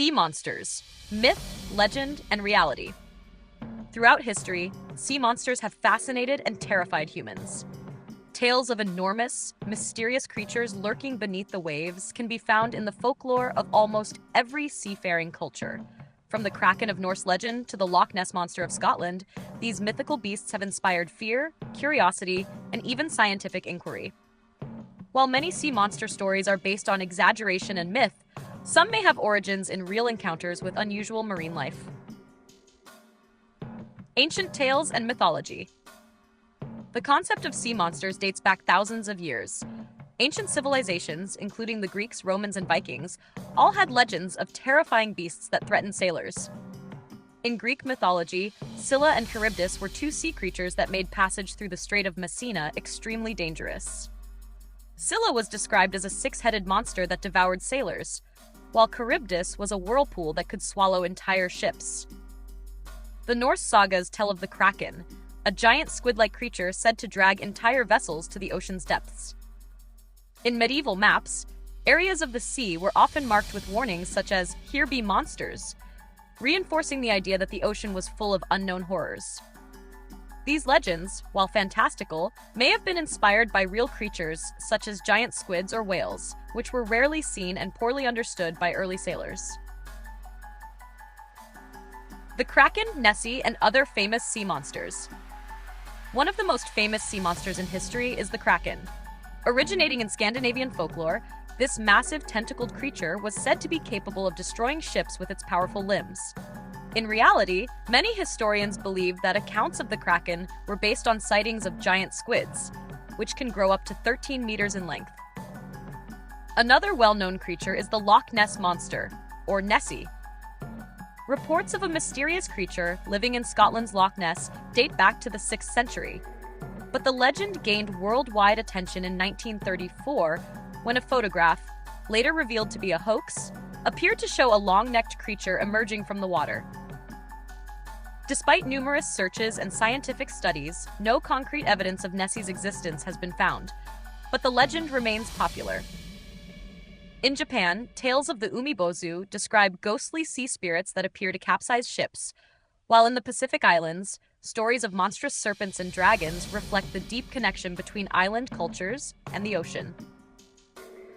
Sea monsters, myth, legend, and reality. Throughout history, sea monsters have fascinated and terrified humans. Tales of enormous, mysterious creatures lurking beneath the waves can be found in the folklore of almost every seafaring culture. From the Kraken of Norse legend to the Loch Ness Monster of Scotland, these mythical beasts have inspired fear, curiosity, and even scientific inquiry. While many sea monster stories are based on exaggeration and myth, some may have origins in real encounters with unusual marine life. Ancient tales and mythology. The concept of sea monsters dates back thousands of years. Ancient civilizations, including the Greeks, Romans, and Vikings, all had legends of terrifying beasts that threatened sailors. In Greek mythology, Scylla and Charybdis were two sea creatures that made passage through the Strait of Messina extremely dangerous. Scylla was described as a six-headed monster that devoured sailors, while Charybdis was a whirlpool that could swallow entire ships. The Norse sagas tell of the Kraken, a giant squid-like creature said to drag entire vessels to the ocean's depths. In medieval maps, areas of the sea were often marked with warnings such as "Here be monsters," reinforcing the idea that the ocean was full of unknown horrors. These legends, while fantastical, may have been inspired by real creatures such as giant squids or whales, which were rarely seen and poorly understood by early sailors. The Kraken, Nessie, and other famous sea monsters. One of the most famous sea monsters in history is the Kraken. Originating in Scandinavian folklore, this massive tentacled creature was said to be capable of destroying ships with its powerful limbs. In reality, many historians believe that accounts of the Kraken were based on sightings of giant squids, which can grow up to 13 meters in length. Another well-known creature is the Loch Ness Monster, or Nessie. Reports of a mysterious creature living in Scotland's Loch Ness date back to the 6th century. But the legend gained worldwide attention in 1934 when a photograph, later revealed to be a hoax, appeared to show a long-necked creature emerging from the water. Despite numerous searches and scientific studies, no concrete evidence of Nessie's existence has been found, but the legend remains popular. In Japan, tales of the umibozu describe ghostly sea spirits that appear to capsize ships, while in the Pacific Islands, stories of monstrous serpents and dragons reflect the deep connection between island cultures and the ocean.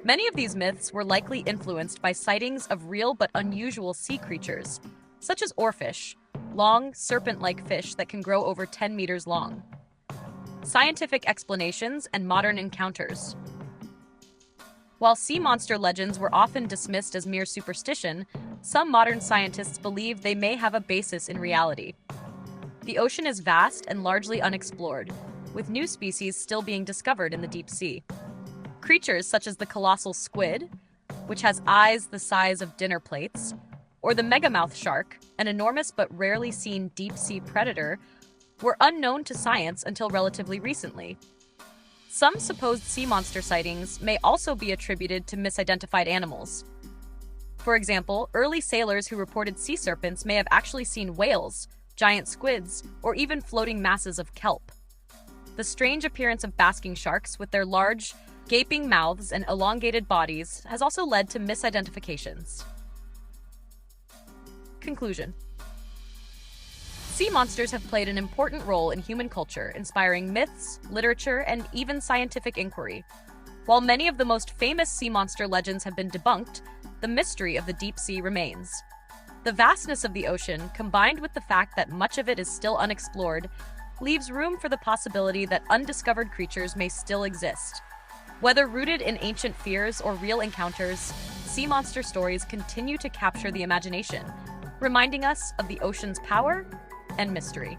Many of these myths were likely influenced by sightings of real but unusual sea creatures, such as oarfish, long, serpent-like fish that can grow over 10 meters long. Scientific explanations and modern encounters. While sea monster legends were often dismissed as mere superstition, some modern scientists believe they may have a basis in reality. The ocean is vast and largely unexplored, with new species still being discovered in the deep sea. Creatures such as the colossal squid, which has eyes the size of dinner plates, or the megamouth shark, an enormous but rarely seen deep-sea predator, were unknown to science until relatively recently. Some supposed sea monster sightings may also be attributed to misidentified animals. For example, early sailors who reported sea serpents may have actually seen whales, giant squids, or even floating masses of kelp. The strange appearance of basking sharks with their large, gaping mouths and elongated bodies has also led to misidentifications. Conclusion. Sea monsters have played an important role in human culture, inspiring myths, literature, and even scientific inquiry. While many of the most famous sea monster legends have been debunked, the mystery of the deep sea remains. The vastness of the ocean, combined with the fact that much of it is still unexplored, leaves room for the possibility that undiscovered creatures may still exist. Whether rooted in ancient fears or real encounters, sea monster stories continue to capture the imagination, reminding us of the ocean's power and mystery.